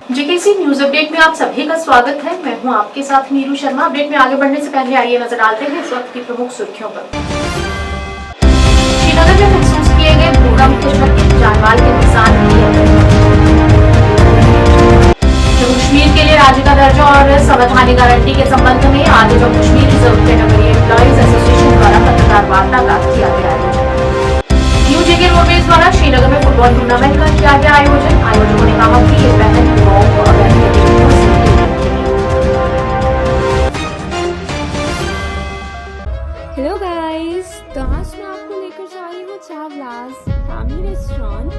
JKC news update में आप सभी का स्वागत है। मैं हूं आपके साथ नीरू शर्मा। अपडेट में आगे बढ़ने से पहले आइए नजर डालते हैं इस वक्त की प्रमुख सुर्खियों पर। श्रीनगर में महसूस किए गए भूकंप के झटके, जानमाल के नुकसान की जम्मू कश्मीर के लिए राज्य का दर्जा और संवैधानिक गारंटी के संबंध में आज Jammu Kashmir reserve category employees association द्वारा पत्रकार वार्ता का किया गया आयोजन। न्यूजेके रोडवेज द्वारा श्रीनगर में फुटबॉल टूर्नामेंट का किया गया आयोजन। आयोजकों ने कहा कि ये पहल युवाओं को अवैध गतिविधियों से दूर रखेगी। हेलो गाइस, तो आज मैं आपको लेकर जा रही हूँ चावलास फैमिली रेस्टोरेंट।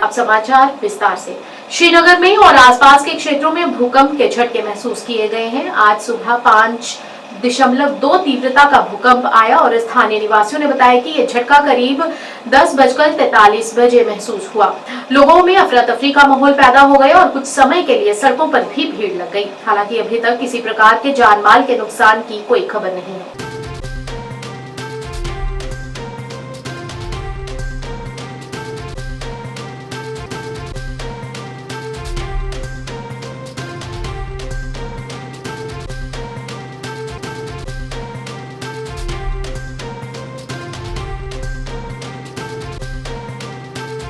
अब समाचार विस्तार से। श्रीनगर में और आसपास के क्षेत्रों में भूकंप के झटके महसूस किए गए हैं। आज सुबह 5.2 तीव्रता का भूकंप आया और स्थानीय निवासियों ने बताया कि यह झटका करीब 10:43 बजे महसूस हुआ। लोगों में अफरा तफरी का माहौल पैदा हो गया और कुछ समय के लिए सड़कों पर भी भीड़ लग गई। हालांकि अभी तक किसी प्रकार के जानमाल के नुकसान की कोई खबर नहीं है।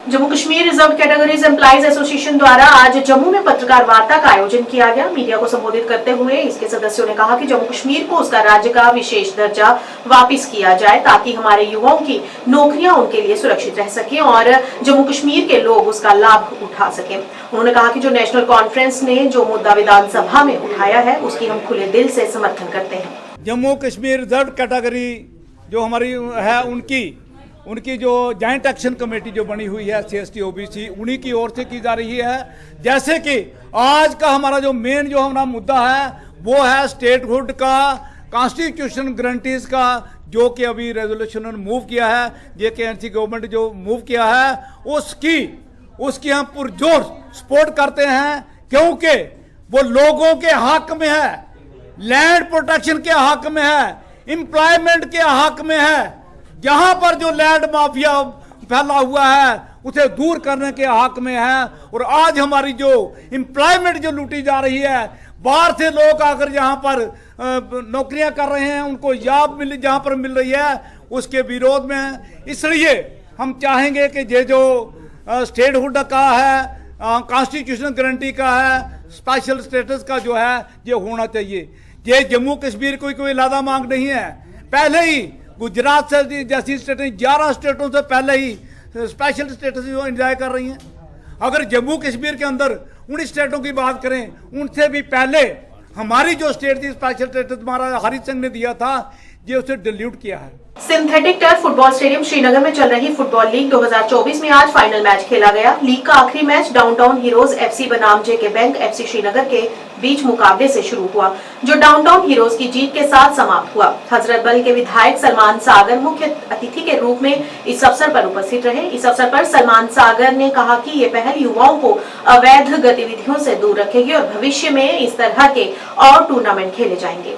Jammu Kashmir reserve categories employees association द्वारा आज जम्मू में पत्रकार वार्ता का आयोजन किया गया। मीडिया को संबोधित करते हुए इसके सदस्यों ने कहा कि जम्मू कश्मीर को उसका राज्य का विशेष दर्जा वापस किया जाए ताकि हमारे युवाओं की नौकरियां उनके लिए सुरक्षित रह सके और जम्मू कश्मीर के लोग उसका लाभ उठा सके। उन्होंने कहा कि जो नेशनल कॉन्फ्रेंस ने जो मुद्दा विधानसभा में उठाया है उसकी हम खुले दिल से समर्थन करते हैं। जम्मू कश्मीर रिजर्व कैटेगरी जो हमारी है उनकी जो जॉइंट एक्शन कमेटी जो बनी हुई है CST OBC उन्हीं की ओर से की जा रही है। जैसे कि आज का हमारा जो मेन जो हमारा मुद्दा है वो है स्टेटहुड का, कॉन्स्टिट्यूशन गारंटीज का, जो कि अभी रेजोल्यूशन मूव किया है, JKNC गवर्नमेंट जो मूव किया है उसकी हम पुरजोर सपोर्ट करते हैं, क्योंकि वो लोगों के हक में है, लैंड प्रोटेक्शन के हक में है, एम्प्लॉयमेंट के हक में है। जहां पर जो लैंड माफिया फैला हुआ है उसे दूर करने के हक में है। और आज हमारी जो एम्प्लॉयमेंट जो लूटी जा रही है, बाहर से लोग आकर जहां पर नौकरियां कर रहे हैं उनको जहां पर मिल रही है उसके विरोध में है। इसलिए हम चाहेंगे कि ये जो स्टेटहुड का है, कॉन्स्टिट्यूशनल गारंटी का है, स्पेशल स्टेटस का जो है ये होना चाहिए। ये जम्मू कश्मीर कोई लादा मांग नहीं है। पहले ही गुजरात से जैसी स्टेटें 11 स्टेटों से पहले ही स्पेशल स्टेटस जो एंजॉय कर रही हैं। अगर जम्मू कश्मीर के अंदर उन स्टेटों की बात करें, उनसे भी पहले हमारी जो स्टेट थी स्पेशल स्टेटस महाराजा हरि सिंह ने दिया था, ये उसे डिल्यूट किया है। Synthetic turf football stadium Srinagar में चल रही फुटबॉल लीग 2024 में आज फाइनल मैच खेला गया। लीग का आखिरी मैच डाउनटाउन हीरोज FC बनाम JK बैंक FC श्रीनगर के बीच मुकाबले से शुरू हुआ, जो डाउनटाउन हीरोज की जीत के साथ समाप्त हुआ। हजरतबल के विधायक सलमान सागर मुख्य अतिथि के रूप में इस अवसर पर उपस्थित रहे। इस अवसर पर सलमान सागर ने कहा कि ये पहल युवाओं को अवैध गतिविधियों से दूर रखेगी और भविष्य में इस तरह के और टूर्नामेंट खेले जाएंगे।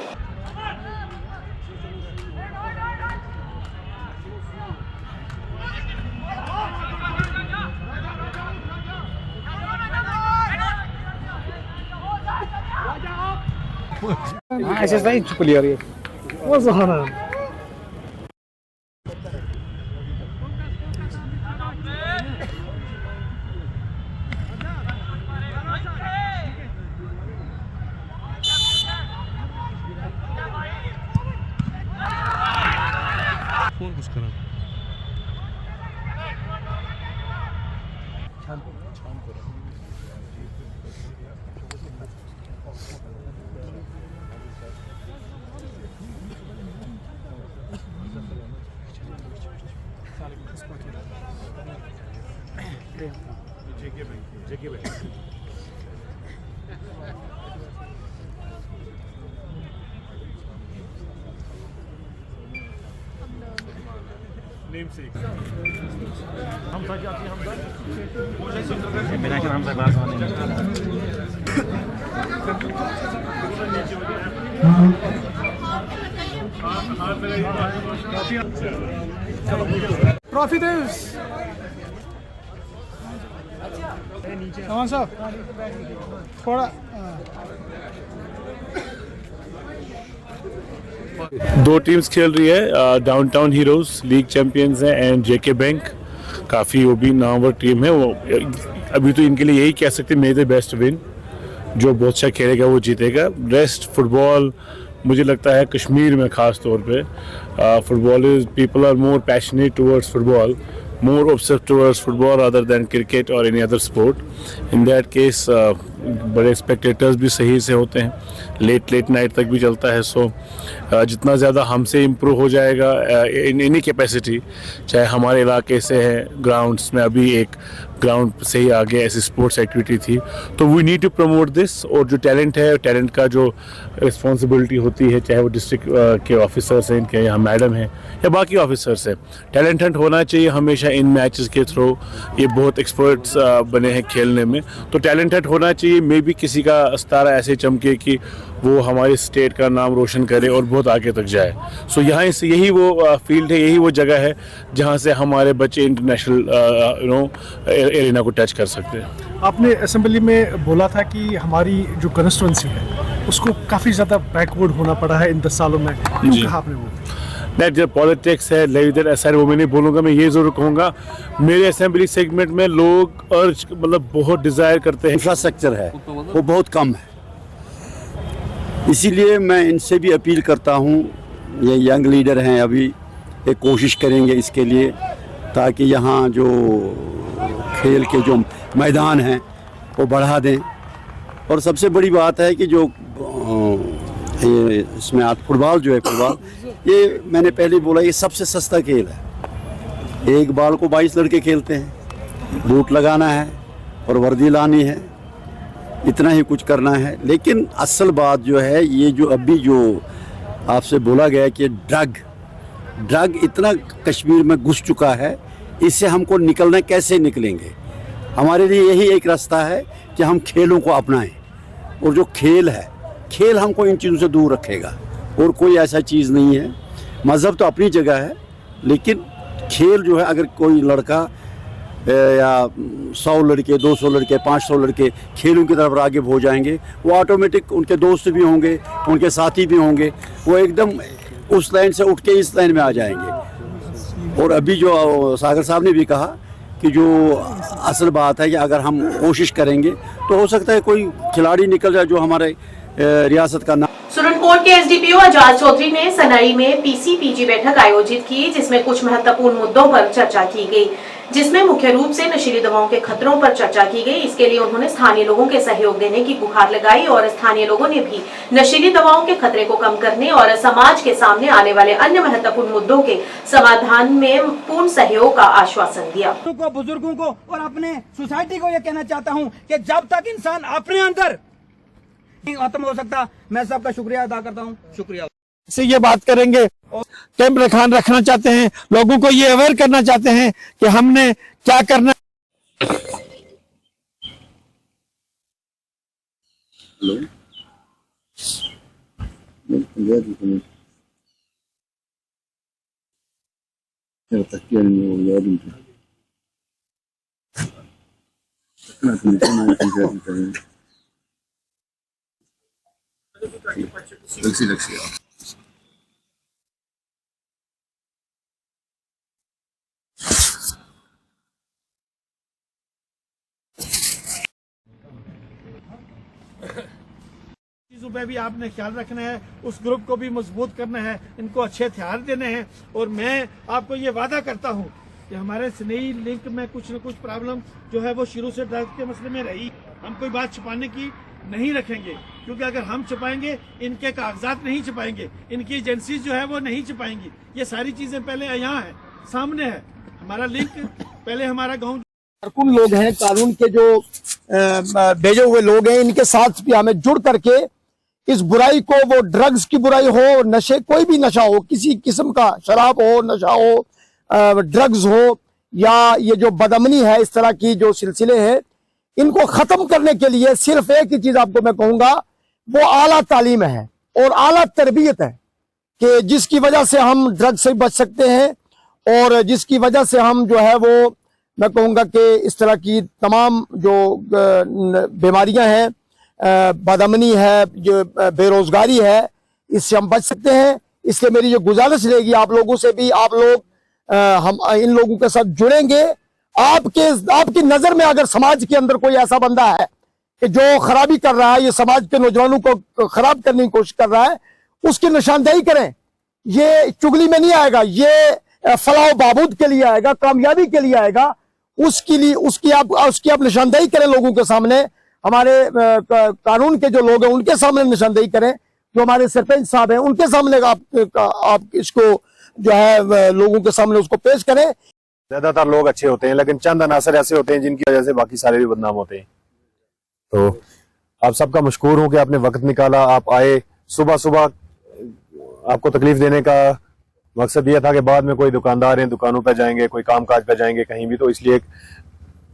ऐसे सही चुप लिया रही वो सहारा फोन कुछ करा करते हैं? जेके बैंक नेम से हम सच जाती हम मेरा क्या नाम से बात होने ट्रॉफी दे कौन सा थोड़ा दो टीम्स खेल रही है, डाउनटाउन हीरोज लीग चैंपियंस हैं एंड जेके बैंक, काफ़ी वो भी नामवर टीम है। वो अभी तो इनके लिए यही कह सकते मे द बेस्ट विन, जो बहुत अच्छा खेलेगा वो जीतेगा। रेस्ट फुटबॉल मुझे लगता है कश्मीर में ख़ास तौर पे football is people are more passionate towards football, more obsessed towards football rather than cricket or any other sport. In that case बड़े spectators भी सही से होते हैं, लेट नाइट तक भी चलता है। सो जितना ज़्यादा हमसे इम्प्रूव हो जाएगा इन एनी कैपेसिटी, चाहे हमारे इलाके से है ग्राउंड्स में, अभी एक ग्राउंड से ही आगे ऐसी स्पोर्ट्स एक्टिविटी थी, तो we need to promote this. और जो टैलेंट है, टैलेंट का जो रिस्पॉन्सिबिलिटी होती है, चाहे वो डिस्ट्रिक्ट के ऑफिसर्स हैं इनके, यहाँ मैडम हैं या बाकी ऑफिसर्स हैं, टैलेंट हंट होना चाहिए हमेशा इन मैचेस के थ्रू। ये बहुत एक्सपर्ट्स बने हैं खेलने में, तो टैलेंट हंट होना चाहिए। मे बी किसी का सितारा ऐसे चमके कि वो हमारे स्टेट का नाम रोशन करे और बहुत आगे तक जाए। सो यहाँ से यही वो फील्ड है, यही वो जगह है जहाँ से हमारे बच्चे इंटरनेशनल एरिना को टच कर सकते हैं। आपने असेंबली में बोला था कि हमारी जो कंस्टिट्यूंसी है उसको काफ़ी ज़्यादा बैकवर्ड होना पड़ा है इन 10 सालों में, क्यों कहा आपने वो? नहीं, जब पॉलिटिक्स है लेवल ऐसा वो मैं नहीं बोलूँगा। मैं ये ज़रूर कहूँगा मेरे असेंबली सेगमेंट में लोग अर्ज मतलब बहुत डिज़ायर करते हैं, इंफ्रास्ट्रक्चर है वो बहुत कम है, इसीलिए मैं इनसे भी अपील करता हूँ, ये यंग लीडर हैं अभी, ये कोशिश करेंगे इसके लिए ताकि यहाँ जो खेल के जो मैदान हैं वो बढ़ा दें। और सबसे बड़ी बात है कि जो ये इसमें आज फुटबॉल जो है, फुटबॉल ये मैंने पहले बोला ये सबसे सस्ता खेल है। एक बॉल को 22 लड़के खेलते हैं, बूट लगाना है और वर्दी लानी है, इतना ही कुछ करना है। लेकिन असल बात जो है, ये जो अभी जो आपसे बोला गया कि ड्रग इतना कश्मीर में घुस चुका है, इससे हमको निकलना, कैसे निकलेंगे? हमारे लिए यही एक रास्ता है कि हम खेलों को अपनाएं, और जो खेल है, खेल हमको इन चीज़ों से दूर रखेगा, और कोई ऐसा चीज़ नहीं है। मज़हब तो अपनी जगह है, लेकिन खेल जो है, अगर कोई लड़का या 100 लड़के, 200 लड़के, 500 लड़के खेलों की तरफ राग़िब हो जाएंगे, वो ऑटोमेटिक उनके दोस्त भी होंगे, उनके साथी भी होंगे, वो एकदम उस लाइन से उठ के इस लाइन में आ जाएंगे। और अभी जो सागर साहब ने भी कहा कि जो असल बात है कि अगर हम कोशिश करेंगे तो हो सकता है कोई खिलाड़ी निकल जाए जो हमारे रियासत का नाम। सुरनकोट के एसडीपीओ आजाद चौधरी ने सनाई में पीसीपीजी बैठक आयोजित की, जिसमें कुछ महत्वपूर्ण मुद्दों पर चर्चा की गई, जिसमें मुख्य रूप से नशीली दवाओं के खतरों पर चर्चा की गई। इसके लिए उन्होंने स्थानीय लोगों के सहयोग देने की गुहार लगाई और स्थानीय लोगों ने भी नशीली दवाओं के खतरे को कम करने और समाज के सामने आने वाले अन्य महत्वपूर्ण मुद्दों के समाधान में पूर्ण सहयोग का आश्वासन दिया। बुजुर्गों को और अपने सोसाइटी को यह कहना चाहता हूं कि जब तक इंसान अपने अंदर खत्म हो सकता, मैं सबका शुक्रिया अदा करता हूं। शुक्रिया से ये बात करेंगे, कैंप रखना चाहते हैं, लोगों को ये अवेयर करना चाहते हैं कि हमने क्या करना। चीज़ों पे भी आपने ख्याल रखना है, उस ग्रुप को भी मजबूत करना है, इनको अच्छे हथियार देने हैं। और मैं आपको ये वादा करता हूँ कि हमारे स्नेही लिंक में कुछ न कुछ प्रॉब्लम जो है वो शुरू से ड्रग्स के मसले में रही। हम कोई बात छुपाने की नहीं रखेंगे, क्योंकि अगर हम छुपाएंगे, इनके कागजात नहीं छुपाएंगे, इनकी एजेंसीज जो है वो नहीं छुपाएंगी। ये सारी चीज़ें पहले यहाँ है, सामने है। हमारा लिंक पहले हमारा गाँव कारकुन लोग हैं, कानून के जो भेजे हुए लोग हैं, इनके साथ भी हमें जुड़ करके इस बुराई को, वो ड्रग्स की बुराई हो, नशे, कोई भी नशा हो, किसी किस्म का, शराब हो, नशा हो, ड्रग्स हो, या ये जो बदअमनी है, इस तरह की जो सिलसिले हैं, इनको खत्म करने के लिए सिर्फ एक ही चीज आपको मैं कहूंगा, वो आला तालीम है और आला तरबियत है, कि जिसकी वजह से हम ड्रग्स से बच सकते हैं और जिसकी वजह से हम जो है वो, मैं कहूंगा कि इस तरह की तमाम जो बीमारियां हैं, बदअमनी है, जो बेरोजगारी है, इससे हम बच सकते हैं। इसलिए मेरी जो गुजारिश रहेगी आप लोगों से भी, आप लोग हम इन लोगों के साथ जुड़ेंगे। आपकी नजर में अगर समाज के अंदर कोई ऐसा बंदा है कि जो खराबी कर रहा है, ये समाज के नौजवानों को खराब करने की कोशिश कर रहा है, उसकी निशानदेही करें। ये चुगली में नहीं आएगा, ये फलाह बहबूद के लिए आएगा, कामयाबी के लिए आएगा। उसकी आप निशानदेही करें लोगों के सामने, हमारे कानून के जो लोग हैं उनके सामने निशानदेही करें, जो हमारे सरपंच साहब हैं उनके सामने आप इसको जो है लोगों के सामने उसको पेश करें। ज्यादातर लोग अच्छे होते हैं, लेकिन चंद अनासर ऐसे होते हैं जिनकी वजह से बाकी सारे भी बदनाम होते हैं। तो आप सबका मशकूर हूं कि आपने वक्त निकाला, आप आए। सुबह सुबह आपको तकलीफ देने का मकसद यह था कि बाद में कोई दुकानदार हैं, दुकानों पे जाएंगे, कोई काम काज पे जाएंगे कहीं भी, तो इसलिए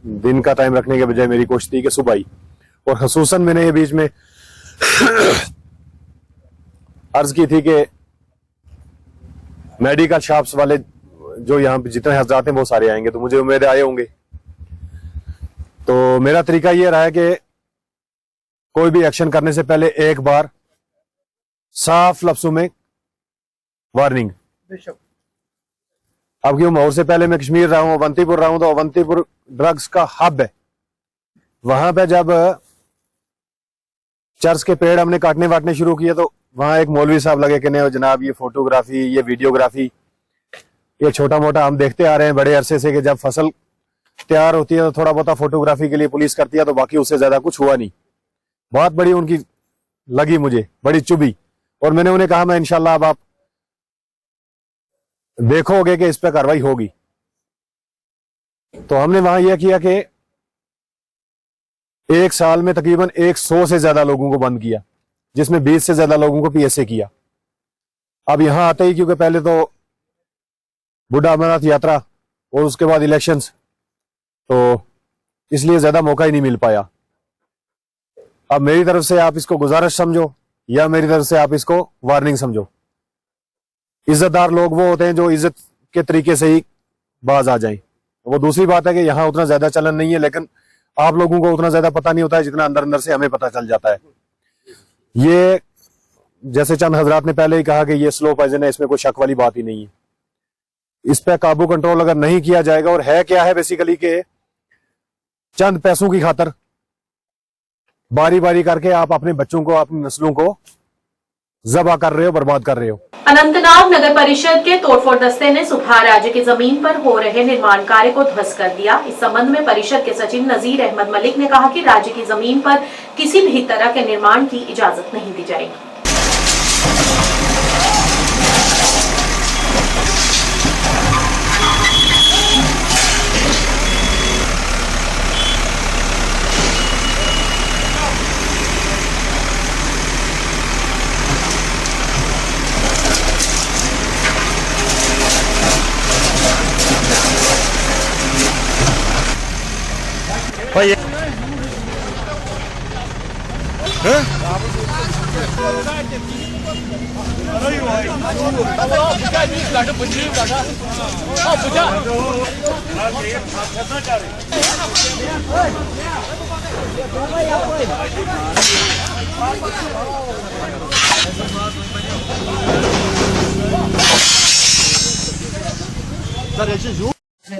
दिन का टाइम रखने के बजाय मेरी कोशिश थी कि सुबह ही। और खसूसन मैंने ये बीच में अर्ज की थी कि मेडिकल शॉप्स वाले जो यहाँ पे जितने हजरात हैं वो सारे आएंगे, तो मुझे उम्मीद आए होंगे। तो मेरा तरीका ये रहा है कि कोई भी एक्शन करने से पहले एक बार साफ लफ्जों में वार्निंग। अब क्यों, और से पहले मैं कश्मीर रहा हूं, अवंतीपुर रहा हूं, तो अवंतीपुर ड्रग्स का हब है। वहां पे जब चर्च के पेड़ हमने काटने वाटने शुरू किए, तो वहां एक मौलवी साहब लगे कि नहीं जनाब, ये फोटोग्राफी, ये वीडियोग्राफी, ये छोटा मोटा हम देखते आ रहे हैं बड़े अरसे से कि जब फसल तैयार होती है तो थोड़ा बहुत फोटोग्राफी के लिए पुलिस करती है, तो बाकी उससे ज्यादा कुछ हुआ नहीं। बहुत बड़ी उनकी लगी, मुझे बड़ी चुभी। और मैंने उन्हें कहा मैं इंशाल्लाह अब आप देखोगे कि इस पर कार्रवाई होगी। तो हमने वहां यह किया कि एक साल में तकरीबन 100 से ज्यादा लोगों को बंद किया, जिसमें 20 से ज्यादा लोगों को पीएसए किया। अब यहां आते ही, क्योंकि पहले तो बुढ़ा अमरनाथ यात्रा और उसके बाद इलेक्शंस, तो इसलिए ज्यादा मौका ही नहीं मिल पाया। अब मेरी तरफ से आप इसको गुजारिश समझो या मेरी तरफ से आप इसको वार्निंग समझो। इज्जतदार लोग वो होते हैं जो इज्जत के तरीके से ही बाज आ जाएं। वो दूसरी बात है कि यहाँ उतना ज्यादा चलन नहीं है, लेकिन आप लोगों को उतना ज्यादा पता नहीं होता है जितना अंदर अंदर से हमें पता चल जाता है। ये जैसे चंद हजरात ने पहले ही कहा कि ये स्लो पॉइजन है, इसमें कोई शक वाली बात ही नहीं है। इस पे काबू कंट्रोल अगर नहीं किया जाएगा, और है क्या है बेसिकली के चंद पैसों की खातर बारी बारी करके आप अपने बच्चों को, अपनी नस्लों को ज़बा कर रहे हो, बर्बाद कर रहे हो। अनंतनाग नगर परिषद के तोड़फोड़ दस्ते ने सुबह राज्य की जमीन पर हो रहे निर्माण कार्य को ध्वस्त कर दिया। इस संबंध में परिषद के सचिव नजीर अहमद मलिक ने कहा कि राज्य की जमीन पर किसी भी तरह के निर्माण की इजाजत नहीं दी जाएगी।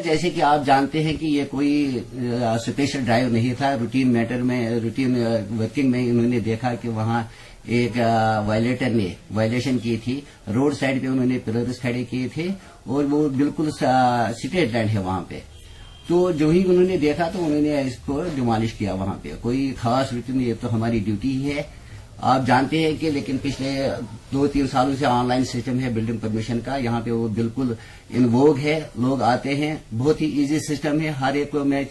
जैसे कि आप जानते हैं कि ये कोई स्पेशल ड्राइव नहीं था, रूटीन मैटर में, रूटीन वर्किंग में इन्होंने देखा कि वहाँ एक वायलेटर ने वायलेशन की थी। रोड साइड पे उन्होंने पिलर्स खड़े किए थे और वो बिल्कुल स्ट्रेट लैंड है वहाँ पे। तो जो ही उन्होंने देखा तो उन्होंने इसको डिमोलिश किया वहाँ पे। कोई खास रूटीन, ये तो हमारी ड्यूटी ही है आप जानते हैं कि लेकिन पिछले 2-3 सालों से ऑनलाइन सिस्टम है बिल्डिंग परमिशन का, यहाँ पे वो बिल्कुल इन वोग है, लोग आते हैं, बहुत ही इजी सिस्टम है। हर एक को मैं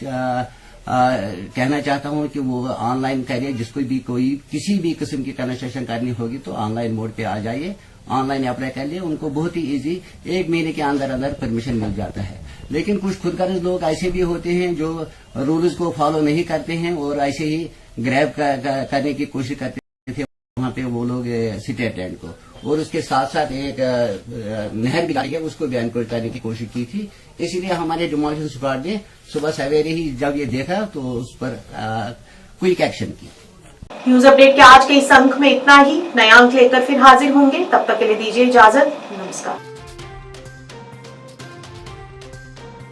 कहना चाहता हूँ कि वो ऑनलाइन करिए, जिसको भी कोई किसी भी किस्म की कंस्ट्रक्शन करनी होगी तो ऑनलाइन मोड पे आ जाइए, ऑनलाइन अप्लाई कर लिए, उनको बहुत ही इजी 1 महीने के अंदर अंदर परमिशन मिल जाता है। लेकिन कुछ खुदगर्ज लोग ऐसे भी होते हैं जो रूल्स को फॉलो नहीं करते हैं और ऐसे ही ग्रैब करने की कोशिश करते थे वहां पे वो लोग सिटी अटेंड को, और उसके साथ साथ एक नहर भी लाई है, उसको भी एनक्रोच करने की कोशिश की थी। इसीलिए हमारे डिमोलिशन स्क्वाड ने सुबह सवेरे ही जब ये देखा तो उस पर क्विक एक्शन की। न्यूज अपडेट के आज के इस अंक में इतना ही। नया अंक लेकर फिर हाजिर होंगे, तब तक के लिए दीजिए इजाजत। नमस्कार।